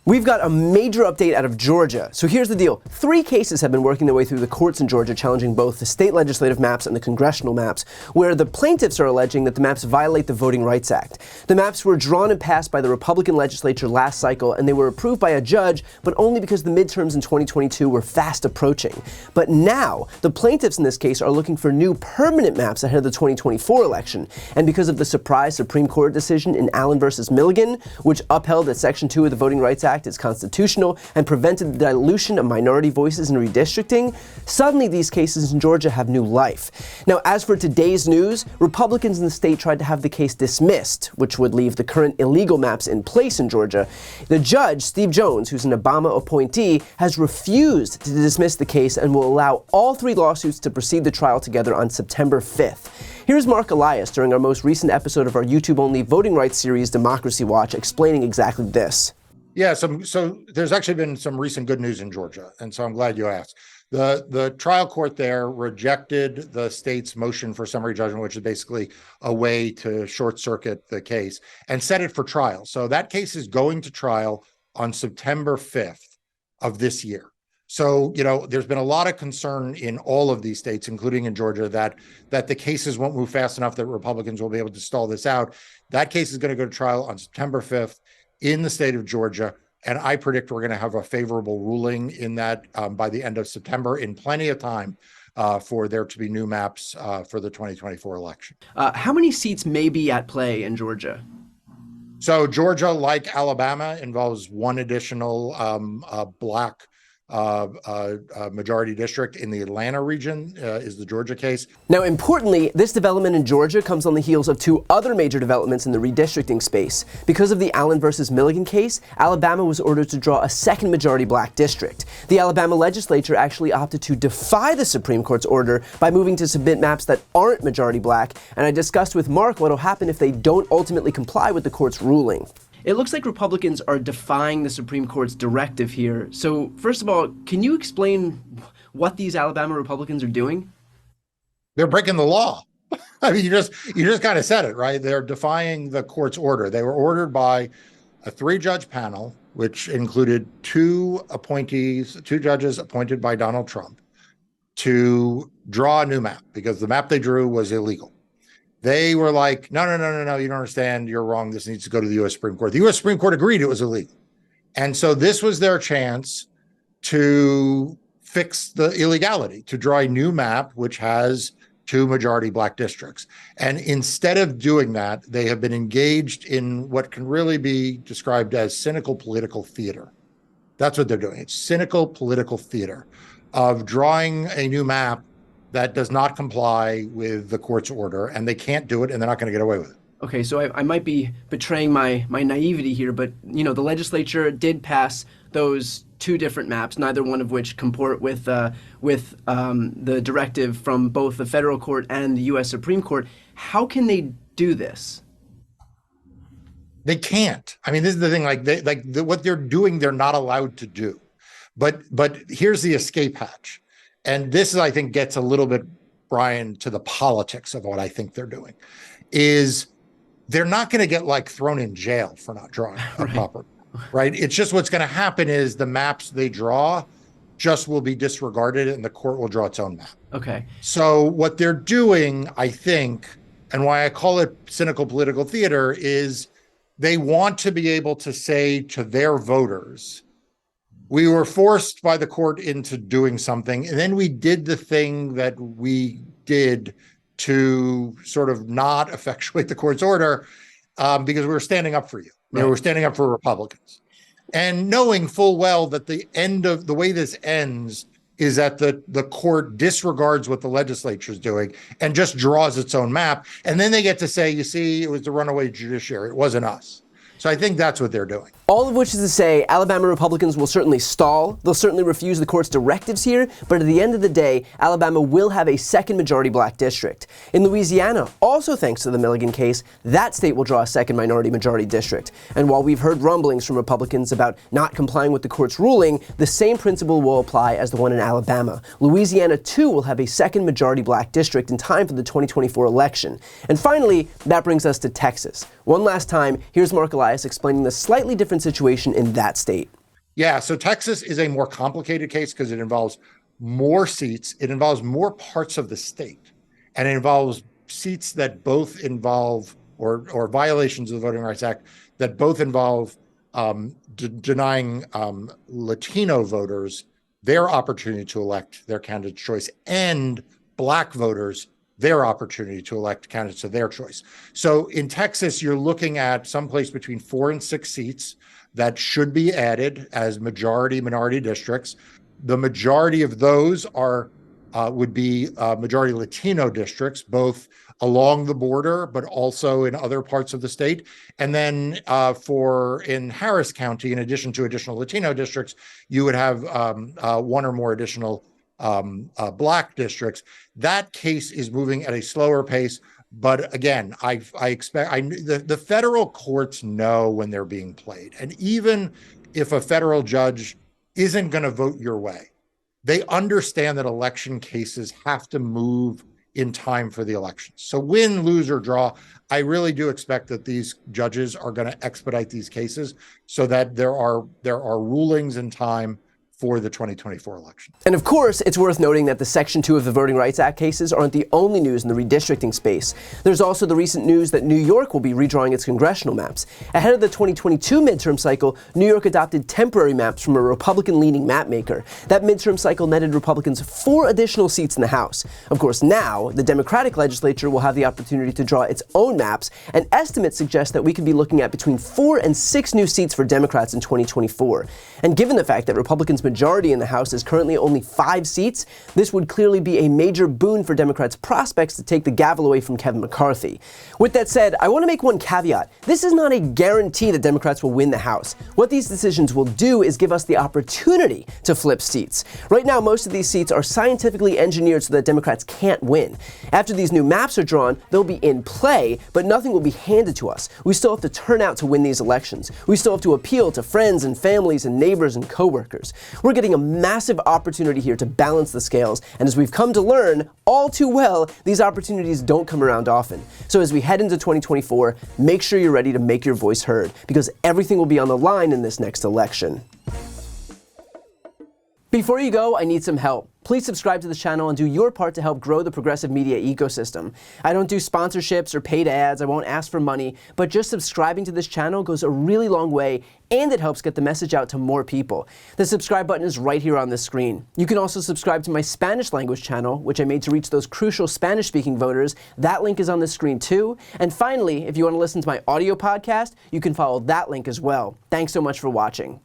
We've got a major update out of Georgia. So here's the deal. 3 cases have been working their way through the courts in Georgia challenging both the state legislative maps and the congressional maps, where the plaintiffs are alleging that the maps violate the Voting Rights Act. The maps were drawn and passed by the Republican legislature last cycle, and they were approved by a judge, but only because the midterms in 2022 were fast approaching. But now, the plaintiffs in this case are looking for new permanent maps ahead of the 2024 election. And because of the surprise Supreme Court decision in Allen versus Milligan, which upheld that Section 2 of the Voting Rights Act is constitutional and prevented the dilution of minority voices in redistricting, suddenly these cases in Georgia have new life. Now, as for today's news, Republicans in the state tried to have the case dismissed, which would leave the current illegal maps in place in Georgia. The judge, Steve Jones, who's an Obama appointee, has refused to dismiss the case and will allow all 3 lawsuits to proceed to trial together on September 5th. Here's Mark Elias during our most recent episode of our YouTube-only voting rights series, Democracy Watch, explaining exactly this. Yeah, so there's actually been some recent good news in Georgia, and so I'm glad you asked. The trial court there rejected the state's motion for summary judgment, which is basically a way to short circuit the case, and set it for trial. So that case is going to trial on September 5th of this year. So, there's been a lot of concern in all of these states, including in Georgia, that the cases won't move fast enough that Republicans will be able to stall this out. That case is going to go to trial on September 5th in the state of Georgia. And I predict we're going to have a favorable ruling in that by the end of September, in plenty of time for there to be new maps for the 2024 election. How many seats may be at play in Georgia? So Georgia, like Alabama, involves one additional black majority district in the Atlanta region is the Georgia case. Now, importantly, this development in Georgia comes on the heels of 2 other major developments in the redistricting space. Because of the Allen versus Milligan case, Alabama was ordered to draw a second majority black district. The Alabama legislature actually opted to defy the Supreme Court's order by moving to submit maps that aren't majority black, and I discussed with Mark what will happen if they don't ultimately comply with the court's ruling. It looks like Republicans are defying the Supreme Court's directive here. So, first of all, can you explain what these Alabama Republicans are doing? They're breaking the law. I mean, you just kind of said it, right? They're defying the court's order. They were ordered by a 3-judge panel, which included 2 judges appointed by Donald Trump, to draw a new map because the map they drew was illegal. They were like, no, you don't understand. You're wrong. This needs to go to the U.S. Supreme Court. The U.S. Supreme Court agreed it was illegal. And so this was their chance to fix the illegality, to draw a new map, which has 2 majority black districts. And instead of doing that, they have been engaged in what can really be described as cynical political theater. That's what they're doing. It's cynical political theater of drawing a new map that does not comply with the court's order, and they can't do it, and they're not going to get away with it. Okay, so I might be betraying my naivety here, but the legislature did pass those 2 different maps, neither one of which comport with the directive from both the federal court and the U.S. Supreme Court. How can they do this? They can't. I mean, this is the thing. What they're doing, they're not allowed to do. But here's the escape hatch. And this, I think, gets a little bit, Brian, to the politics of what I think they're doing, is they're not going to get thrown in jail for not drawing a proper, right? It's just what's going to happen is the maps they draw just will be disregarded and the court will draw its own map. Okay. So what they're doing, I think, and why I call it cynical political theater, is they want to be able to say to their voters, we were forced by the court into doing something, and then we did the thing that we did to sort of not effectuate the court's order because we were standing up for you. Right. We were standing up for Republicans. And knowing full well that the way this ends is that the court disregards what the legislature is doing and just draws its own map. And then they get to say, you see, it was the runaway judiciary. It wasn't us. So I think that's what they're doing. All of which is to say, Alabama Republicans will certainly stall. They'll certainly refuse the court's directives here, but at the end of the day, Alabama will have a second majority black district. In Louisiana, also thanks to the Milligan case, that state will draw a second minority majority district. And while we've heard rumblings from Republicans about not complying with the court's ruling, the same principle will apply as the one in Alabama. Louisiana, too, will have a second majority black district in time for the 2024 election. And finally, that brings us to Texas. One last time, here's Mark Elias explaining the slightly different situation in that state. Yeah, so Texas is a more complicated case because it involves more seats, it involves more parts of the state, and it involves seats that both involve or violations of the Voting Rights Act that both involve denying Latino voters their opportunity to elect their candidate choice and Black voters their opportunity to elect candidates of their choice. So in Texas, you're looking at someplace between 4 and 6 seats that should be added as minority districts. The majority of those would be majority Latino districts, both along the border, but also in other parts of the state. And then in Harris County, in addition to additional Latino districts, you would have one or more additional Black districts. That case is moving at a slower pace. But again, I expect the federal courts know when they're being played. And even if a federal judge isn't going to vote your way, they understand that election cases have to move in time for the elections. So win, lose, or draw, I really do expect that these judges are going to expedite these cases so that there are rulings in time for the 2024 election. And of course, it's worth noting that the Section 2 of the Voting Rights Act cases aren't the only news in the redistricting space. There's also the recent news that New York will be redrawing its congressional maps. Ahead of the 2022 midterm cycle, New York adopted temporary maps from a Republican-leaning map maker. That midterm cycle netted Republicans 4 additional seats in the House. Of course, now, the Democratic legislature will have the opportunity to draw its own maps, and estimates suggest that we could be looking at between 4 and 6 new seats for Democrats in 2024. And given the fact that Republicans' majority in the House is currently only 5 seats, this would clearly be a major boon for Democrats' prospects to take the gavel away from Kevin McCarthy. With that said, I want to make one caveat. This is not a guarantee that Democrats will win the House. What these decisions will do is give us the opportunity to flip seats. Right now, most of these seats are scientifically engineered so that Democrats can't win. After these new maps are drawn, they'll be in play, but nothing will be handed to us. We still have to turn out to win these elections. We still have to appeal to friends and families and neighbors and coworkers. We're getting a massive opportunity here to balance the scales, and as we've come to learn all too well, these opportunities don't come around often. So as we head into 2024, make sure you're ready to make your voice heard, because everything will be on the line in this next election. Before you go, I need some help. Please subscribe to this channel and do your part to help grow the progressive media ecosystem. I don't do sponsorships or paid ads, I won't ask for money, but just subscribing to this channel goes a really long way, and it helps get the message out to more people. The subscribe button is right here on this screen. You can also subscribe to my Spanish language channel, which I made to reach those crucial Spanish-speaking voters. That link is on the screen too. And finally, if you want to listen to my audio podcast, you can follow that link as well. Thanks so much for watching.